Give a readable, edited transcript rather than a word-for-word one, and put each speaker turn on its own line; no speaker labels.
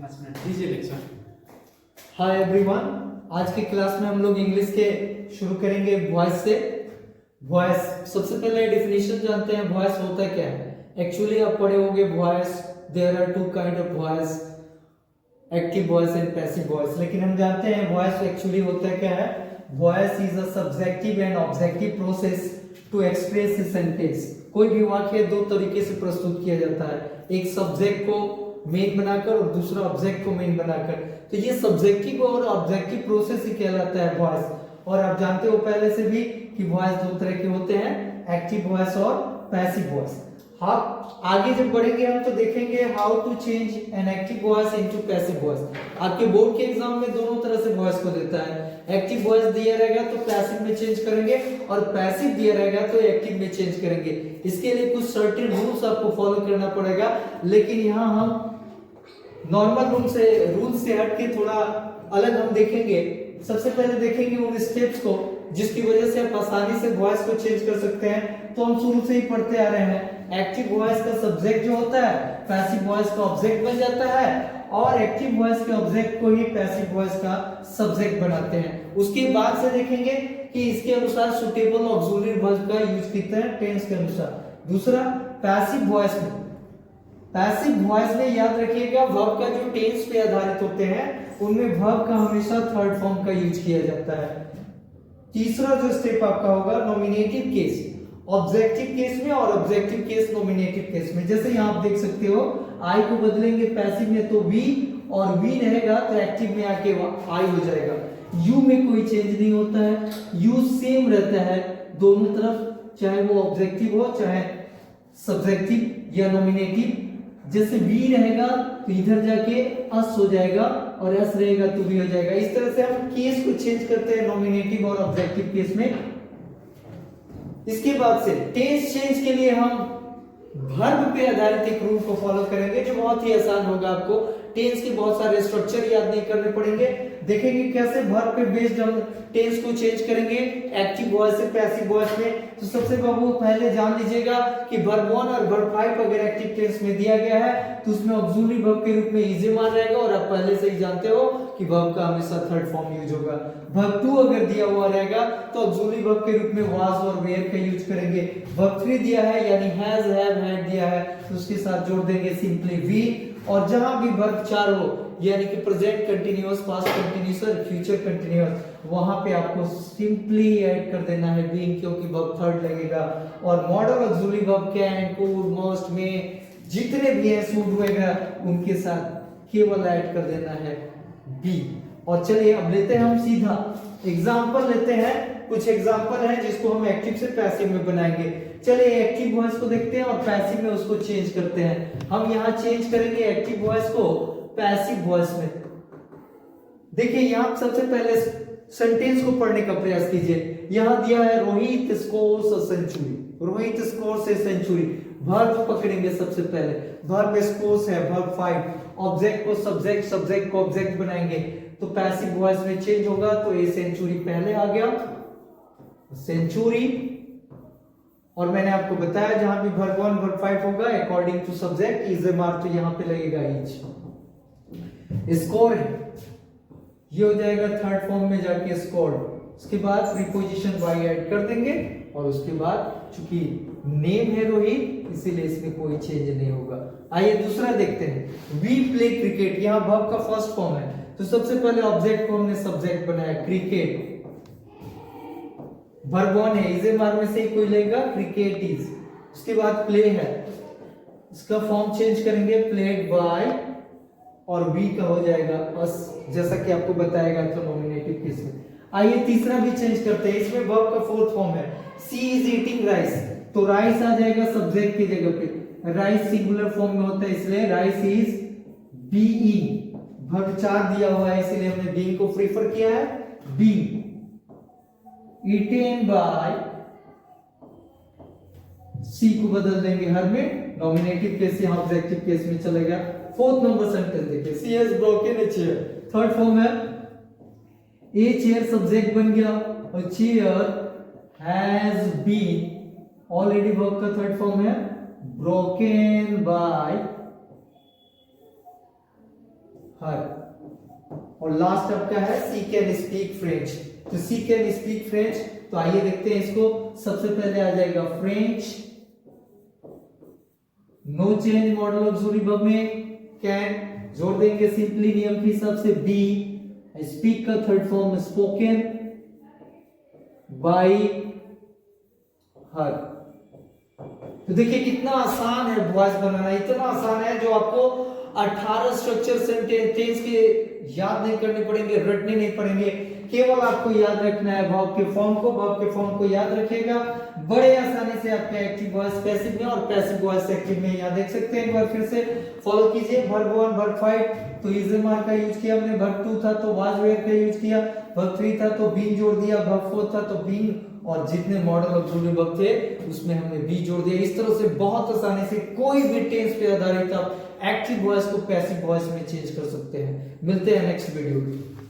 5 minute दीजिए lecture.
Hi everyone, आज की क्लास में हम लोग इंग्लिश के शुरू करेंगे वॉइस से। वॉइस सबसे पहले डेफिनेशन जानते हैं, वॉइस होता क्या है। एक्चुअली आप पढ़े होंगे voice, there are two kind of voice, active voice and passive voice. लेकिन हम जानते हैं वॉइस एक्चुअली होता क्या है। Voice is a subjective and objective process to express a sentence. कोई भी वाक्य दो तरीके से प्रस्तुत किया जाता है, एक सब्जेक्ट को मेन बनाकर और दूसरा ऑब्जेक्ट को मेन बनाकर। तो ये सब्जेक्टिव और ऑब्जेक्टिव प्रोसेस ही कहलाता है वॉइस। और आप जानते हो पहले से भी कि वॉइस दो तरह के होते हैं, एक्टिव वॉइस और पैसिव वॉइस। आप आगे जब बढ़ेंगे हम तो देखेंगे how to change an active voice into passive voice. आपके बोर्ड के एग्जाम में दोनों तरह से वॉइस को देता है। एक्टिव वॉइस दिया रहेगा तो पैसिव में चेंज करेंगे और पैसिव दिया रहेगा तो एक्टिव में चेंज करेंगे। इसके लिए कुछ सर्टेन रूल्स आपको फॉलो करना पड़ेगा, लेकिन यहाँ हम नॉर्मल रूल से हट के थोड़ा अलग हम देखेंगे। सबसे पहले देखेंगे उन स्टेप्स को जिसकी वजह से आप आसानी से वॉइस को चेंज कर सकते हैं। तो हम शुरू से ही पढ़ते आ रहे हैं। एक्टिव वॉइस का सब्जेक्ट जो होता है पैसिव वॉइस का ऑब्जेक्ट बन जाता है, और एक्टिव वॉइस के ऑब्जेक्ट को ही पैसिव वॉइस का सब्जेक्ट बनाते हैं। उसके बाद से देखेंगे कि इसके अनुसार सुटेबल ऑक्सिलरी वर्ब का यूज करते हैं टेंस के अनुसार। दूसरा, पैसिव वॉइस में याद रखिएगा वर्ब का जो टेंस पे आधारित होते हैं उनमें वर्ब का हमेशा थर्ड फॉर्म का यूज किया जाता है। तीसरा जो स्टेप आपका होगा नॉमिनेटिव केस, ऑब्जेक्टिव केस में और ऑब्जेक्टिव केस नॉमिनेटिव केस में। जैसे यहां आप देख सकते हो आई को बदलेंगे पैसिव में तो वी, और वी रहेगा तो एक्टिव में आके आई हो जाएगा। यू में कोई चेंज नहीं होता है, यू सेम रहता है दोनों तरफ, चाहे वो ऑब्जेक्टिव हो चाहे सब्जेक्टिव या नॉमिनेटिव। जैसे वी रहेगा तो इधर जाके अस हो जाएगा और एस रहेगा तो भी हो जाएगा। इस तरह से हम केस को चेंज करते हैं नॉमिनेटिव और ऑब्जेक्टिव केस में। इसके बाद से टेंस चेंज के लिए हम वर्ब पे आधारित एक रूल को फॉलो करेंगे जो बहुत ही आसान होगा। आपको टेंस के बहुत सारे स्ट्रक्चर याद नहीं करने पड़ेंगे। देखेंगे कैसे वर्ब पे बेस्ड हम टेंस को चेंज करेंगे एक्टिव वॉइस से पैसिव वॉइस में। तो सबसे पहले जान लीजिएगा कि वर्ब 1 और वर्ब 5 अगर एक्टिव टेंस में दिया गया है तो उसमें ऑक्सिलरी वर्ब के रूप में इज मार रहेगा, और आप पहले से ही जानते हो कि वर्ब का हमेशा थर्ड फॉर्म यूज होगा। वर्ब 2 अगर दिया हुआ रहेगा तो ऑक्सिलरी वर्ब के रूप में वाज और वेयर का यूज करेंगे। वर्ब 3 दिया है यानी हैज, हैव, हैड दिया है तो उसके साथ जोड़ देंगे सिंपली वी। और जहां भी वर्ब 4 हो यानी कि प्रेजेंट कंटीन्यूअस, पास्ट कंटीन्यूअस और फ्यूचर कंटीन्यूअस, वहां पे आपको सिंपली ऐड कर देना है बीइंग, क्योंकि वर्ब थर्ड लगेगा। और model auxiliary verb can, could, must, में जितने भी हैं शुड वगैरह उनके साथ केवल ऐड कर देना है बी। और चलिए अब लेते हैं हम सीधा एग्जांपल लेते हैं। कुछ एग्जांपल हैं जिसको हम एक्टिव से पैसिव में बनाएंगे। चलिए एक्टिव वॉइस को देखते हैं और पैसिव में उसको चेंज करते हैं। हम यहाँ चेंज करेंगे एक्टिव वॉइस को पैसिव वॉइस में। देखिए यहाँ सबसे पहले सेंटेंस को पढ़ने का प्रयास कीजिए। यहाँ दिया है Rohit scores a century, Rohit scores a century. Verb पकड़ेंगे सबसे पहले, वर्ब स्कोर्स है वर्ब 5, ऑब्जेक्ट को सब्जेक्ट, सब्जेक्ट को ऑब्जेक्ट बनाएंगे तो पैसिव वॉइस में चेंज होगा। तो ए सेंचुरी पहले आ गया, सेंचुरी। और मैंने आपको बताया जहां भी वर्ब 1 वर्ब 5 होगा according to subject is a mark, तो यहां पे लगेगा इज। स्कोर ये हो जाएगा थर्ड फॉर्म में जाके स्कोर। उसके बाद प्रीपोजिशन बाय ऐड कर देंगे और उसके बाद चूंकि नेम है रोहित इसीलिए इसमें कोई चेंज नहीं होगा। आइए दूसरा देखते हैं, वी प्ले क्रिकेट। यहाँ वर्ब का फर्स्ट फॉर्म है तो सबसे पहले ऑब्जेक्ट को हमने सब्जेक्ट बनाया क्रिकेट। वर्ब 1 है, इज मार में से ही कोई लेगा क्रिकेट इज। उसके बाद प्ले है, इसका फॉर्म चेंज करेंगे प्लेड बाय, और बी का हो जाएगा अस, जैसा कि आपको बताएगा तो नॉमिनेटिव केस में। आइए तीसरा भी चेंज करते हैं। इसमें वर्ब का फोर्थ फॉर्म है, सी इज ईटिंग राइस, तो राइस आ जाएगा सब्जेक्ट की जगह पे। राइस सिंगुलर फॉर्म में होता है इसलिए राइस इज बीइंग। वर्ब 4 दिया हुआ है इसलिए हमने बीइंग को प्रेफर किया है बी। ईटेन बाय, सी को बदल देंगे हर में, नॉमिनेटिव केस यहाँ ऑब्जेक्टिव केस में चलेगा। फोर्थ नंबर सेंटेंस देखिए, she has broken a chair, third form है ए चेयर सब्जेक्ट बन गया और chair has been already verb का थर्ड फॉर्म है ब्रोकन बाय हर। और लास्ट आपका है सी कैन स्पीक फ्रेंच। तो सी कैन स्पीक फ्रेंच, तो आइए देखते हैं इसको। सबसे पहले आ जाएगा French, no change modal auxiliary verb में कैन जोड़ देंगे सिंपली नियम के हिसाब से बी। स्पीक का third form spoken by her. तो देखिए कितना आसान है वॉइस बनाना, इतना आसान है जो आपको 18 स्ट्रक्चर सेंटेंस के याद नहीं करने पड़ेंगे, रटने नहीं पड़ेंगे। केवल आपको याद रखना है वर्ब के फॉर्म को। वर्ब के फॉर्म को याद रखिएगा, बड़े आसानी से आपका एक्टिव वॉइस पैसिव में और पैसिव वॉइस एक्टिव में यहाँ देख सकते हैं। एक बार फिर से फॉलो कीजिए। वर्ब 1 वर्ब 5 तो इज मार का यूज किया हमने, वर्ब 2 था तो वाज वेयर का यूज किया, वर्ब 3 था तो बीन जोड़ दिया, वर्ब 4 था तो बीन, और जितने मॉडल ऑक्सिलरी वर्ब थे उसमें हमने बी जोड़ दिया। इस तरह से बहुत आसानी से कोई भी टेंस पे आधारित आप एक्टिव वॉइस को पैसिव वॉइस में चेंज कर सकते हैं। मिलते हैं नेक्स्ट वीडियो में।